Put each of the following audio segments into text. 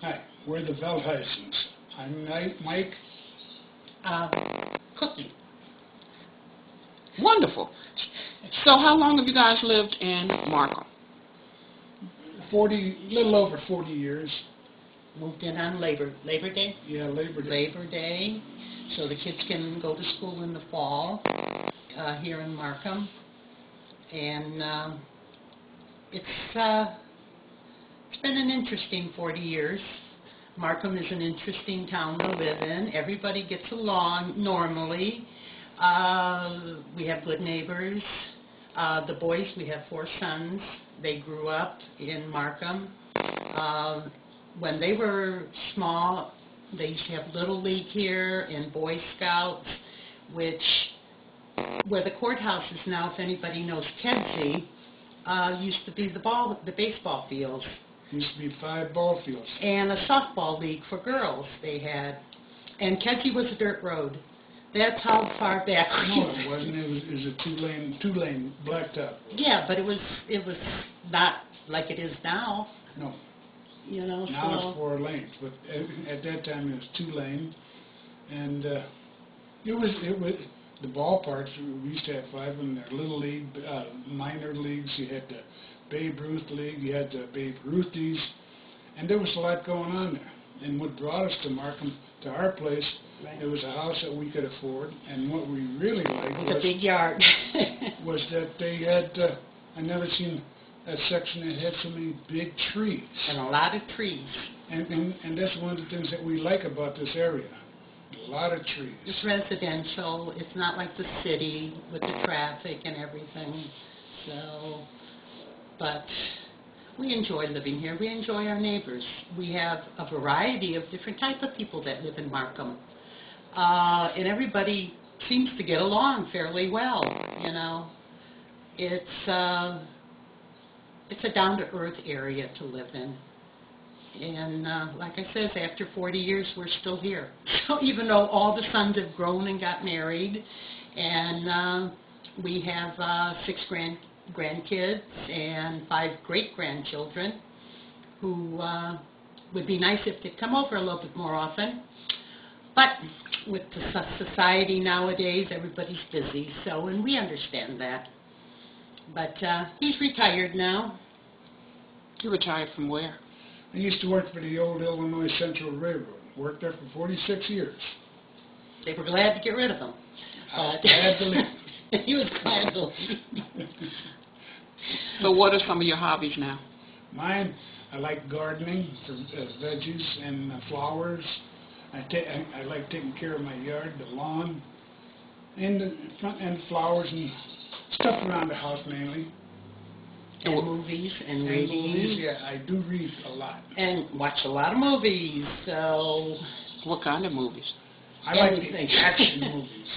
Hi, we're the Veldhuisens. I'm Mike. Cookie. Wonderful. So how long have you guys lived in Markham? Little over 40 years. Moved in on Labor Day? Yeah, Labor Day. Labor Day. So the kids can go to school in the fall here in Markham. And it's been an interesting 40 years. Markham is an interesting town to live in. Everybody gets along normally. We have good neighbors. The boys, we have 4 sons. They grew up in Markham. When they were small, they used to have Little League here and Boy Scouts, where the courthouse is now, if anybody knows Kedzie, used to be the baseball fields. Used to be 5 ball fields. And a softball league for girls they had. And Kedzie was a dirt road. That's how far back. No, it wasn't. It was a two-lane blacktop. Yeah, but it was not like it is now. No. You know. Now so it's 4 lanes, but at that time it was 2 lane, and it was the ballparks. We used to have 5 of them. They're little league, minor leagues. You had the Babe Ruth League. You had the Babe Ruthies, and there was a lot going on there. And what brought us to Markham, to our place, right. It was a house that we could afford, and what we really liked was a big yard. was that they had. I never seen a section that had so many big trees. And a lot of trees. And that's one of the things that we like about this area. A lot of trees. It's residential. It's not like the city with the traffic and everything. So, but we enjoy living here. We enjoy our neighbors. We have a variety of different type of people that live in Markham. And everybody seems to get along fairly well, you know. It's a down-to-earth area to live in. And like I said, after 40 years, we're still here. So even though all the sons have grown and got married, and we have 6 grandkids and 5 great-grandchildren who would be nice if they'd come over a little bit more often. But with the society nowadays, everybody's busy, so, and we understand that. But he's retired now. You retired from where? I used to work for the old Illinois Central Railroad. Worked there for 46 years. They were glad to get rid of him. I was glad to leave. He was glad to leave. So what are some of your hobbies now? Mine, I like gardening for veggies and flowers. I like taking care of my yard, the lawn, and the front end flowers and stuff around the house mainly. And movies and reading. Movies, yeah, I do read a lot. And watch a lot of movies, so... What kind of movies? I like the action movies.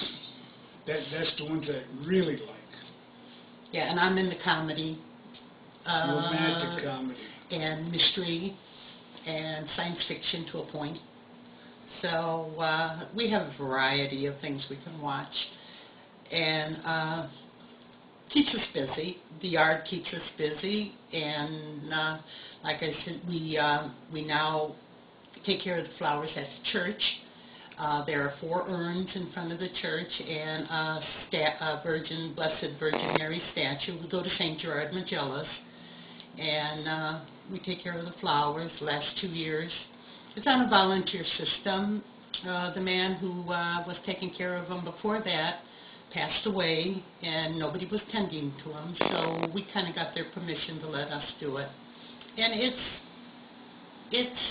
That's the ones that I really like. Yeah, and I'm in the comedy. Romantic comedy. And mystery and science fiction to a point. So we have a variety of things we can watch. And keeps us busy. The yard keeps us busy, and like I said, we now take care of the flowers at the church. There are 4 urns in front of the church and a Blessed Virgin Mary statue. We go to St. Gerard Magellan's, and we take care of the flowers the last 2 years. It's on a volunteer system. The man who was taking care of them before that passed away, and nobody was tending to him, so we kind of got their permission to let us do it. And it's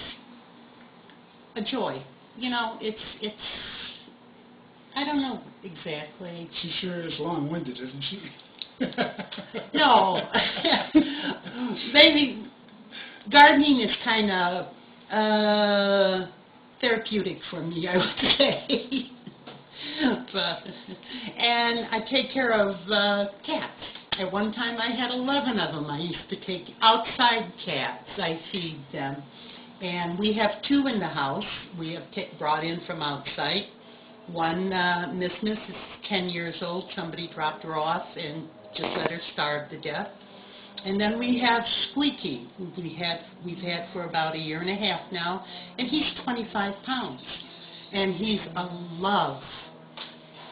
a joy. You know, it's I don't know exactly. She sure is long-winded, isn't she? No. Maybe gardening is kind of therapeutic for me, I would say. And I take care of cats. At one time I had 11 of them. I used to take outside cats. I feed them. And we have 2 in the house. We have brought in from outside. One, Miss is 10 years old. Somebody dropped her off and just let her starve to death. And then we have Squeaky, who we've had for about 1.5 years now, and he's 25 pounds. And he's a love.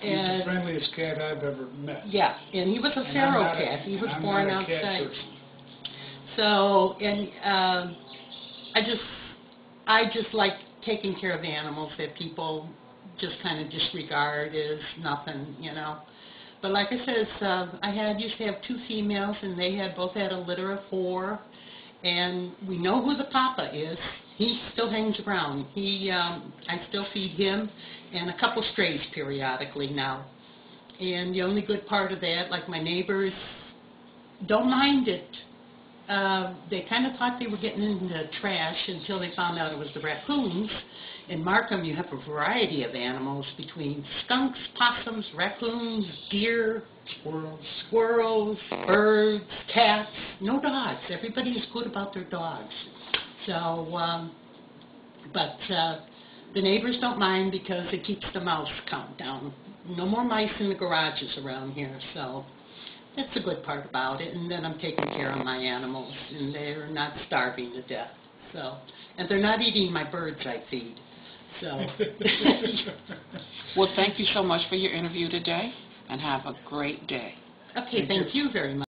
He's the friendliest cat I've ever met. Yeah, and he was a feral cat. He was born outside. So, and I just like taking care of animals that people just kind of disregard as nothing, you know. But like I said, I used to have 2 females, and they both had a litter of 4. And we know who the papa is. He still hangs around. I still feed him and a couple strays periodically now. And the only good part of that, like my neighbors, don't mind it. They kind of thought they were getting into trash until they found out it was the raccoons. In Markham, you have a variety of animals between skunks, possums, raccoons, deer, squirrels, birds, cats, no dogs. Everybody is good about their dogs. So, but the neighbors don't mind because it keeps the mouse count down. No more mice in the garages around here, so that's the good part about it. And then I'm taking care of my animals, and they're not starving to death. So, and they're not eating my birds I feed. So. Well, thank you so much for your interview today, and have a great day. Okay, thank you very much.